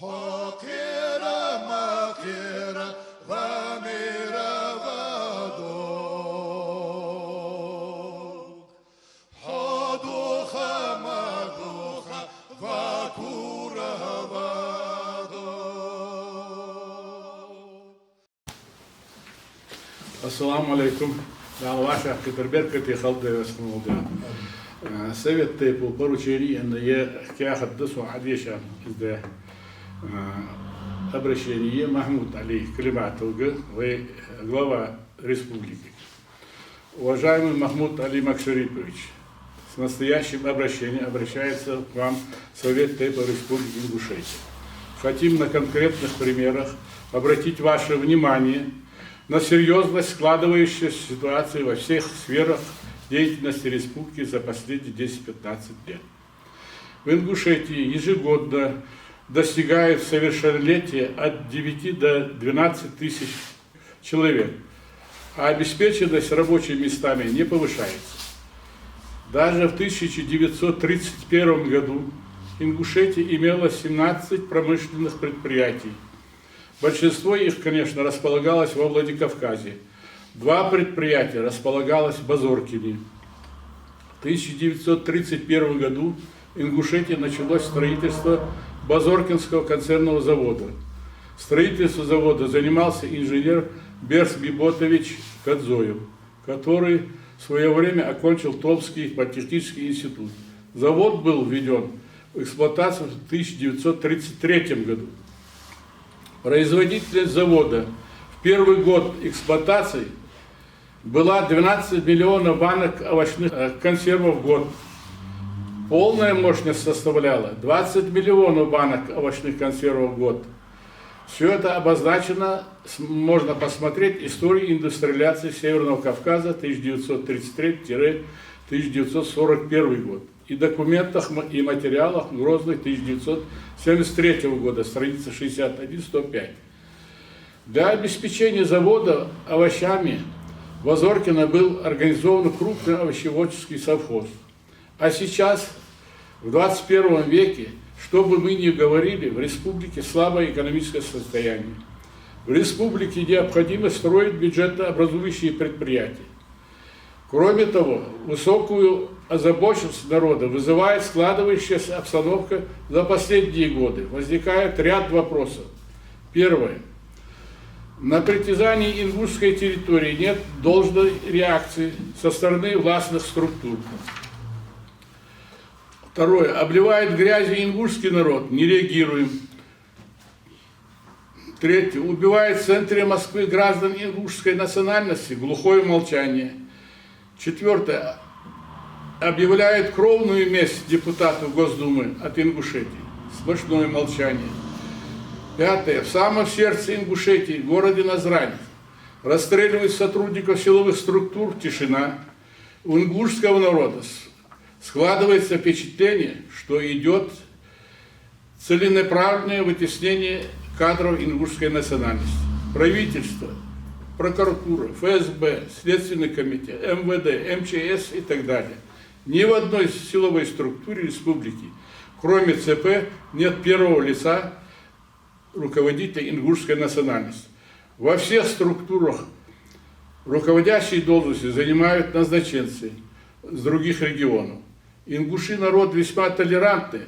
حقيرة مقيرة غامرة ودوق حدوخة مدوخة فكورة ودوق. Assalamu alaikum. Da vaša Peterberka te halde vasmolda. Совет по поручению я хотел حديثا из обращения Махмуд Али Климатовга, глава республики. Уважаемый Махмуд Али Макшарипович, с настоящим обращением обращается к вам Совет по Республики Ингушетия. Хотим на конкретных примерах обратить ваше внимание на серьезность складывающейся ситуации во всех сферах деятельности республики за последние 10-15 лет. В Ингушетии ежегодно достигает совершеннолетия от 9 до 12 тысяч человек, а обеспеченность рабочими местами не повышается. Даже в 1931 году Ингушетия имела 17 промышленных предприятий. Большинство их, конечно, располагалось во Владикавказе. 2 предприятия располагалось в Базоркине. В 1931 году в Ингушетии началось строительство Базоркинского концерного завода. Строительством завода занимался инженер Берс Биботович Кадзоев, который в свое время окончил Томский политехнический институт. Завод был введен в эксплуатацию в 1933 году. Производительность завода в первый год эксплуатации была 12 миллионов банок овощных консервов в год. Полная мощность составляла 20 миллионов банок овощных консервов в год. Все это обозначено, можно посмотреть, историю индустриализации Северного Кавказа 1933-1941 год. И документах, и материалах Грозный 1973 года, страница 61-105. Для обеспечения завода овощами в Базоркино был организован крупный овощеводческий совхоз. А сейчас, в 21 веке, что бы мы ни говорили, в республике слабое экономическое состояние. В республике необходимо строить бюджетообразующие предприятия. Кроме того, высокую озабоченность народа вызывает складывающаяся обстановка за последние годы. Возникает ряд вопросов. Первое. На притязании ингушской территории нет должной реакции со стороны властных структур. Второе. Обливает грязью ингушский народ, не реагируем. Третье. Убивает в центре Москвы граждан ингушской национальности, глухое молчание. Четвертое. Объявляет кровную месть депутату Госдумы от Ингушетии, сплошное молчание. Пятое. В самом сердце Ингушетии, в городе Назрань, расстреливают сотрудников силовых структур, тишина. У ингушского народа складывается впечатление, что идет целенаправленное вытеснение кадров ингушской национальности. Правительство, прокуратура, ФСБ, Следственный комитет, МВД, МЧС и так далее. Ни в одной силовой структуре республики, кроме ЦП, нет первого лица руководителя ингушской национальности. Во всех структурах руководящие должности занимают назначенцы с других регионов. Ингуши народ весьма толерантный,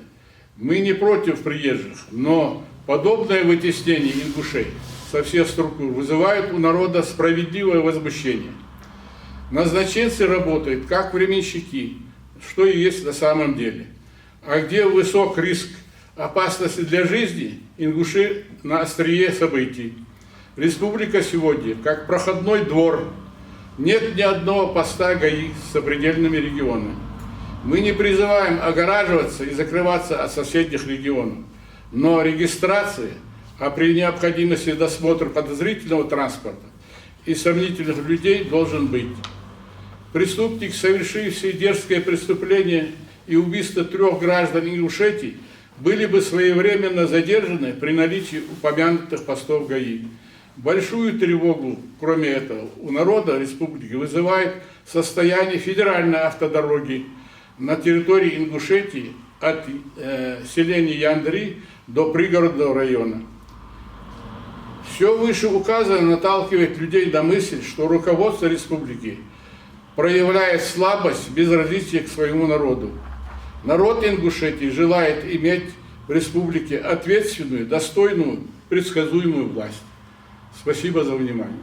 мы не против приезжих, но подобное вытеснение ингушей со всех структур вызывает у народа справедливое возмущение. Назначенцы работают как временщики, что и есть на самом деле. А где высок риск опасности для жизни, ингуши на острие событий. Республика сегодня как проходной двор, нет ни одного поста ГАИ с сопредельными регионами. Мы не призываем огораживаться и закрываться от соседних регионов, но регистрация, а при необходимости досмотр подозрительного транспорта и сомнительных людей должен быть. Преступник, совершивший дерзкое преступление и убийство 3 граждан Ингушетии, были бы своевременно задержаны при наличии упомянутых постов ГАИ. Большую тревогу, кроме этого, у народа республики вызывает состояние федеральной автодороги на территории Ингушетии от селения Яндри до пригородного района. Все вышеуказанное наталкивает людей на мысль, что руководство республики проявляет слабость, безразличие к своему народу. Народ Ингушетии желает иметь в республике ответственную, достойную, предсказуемую власть. Спасибо за внимание.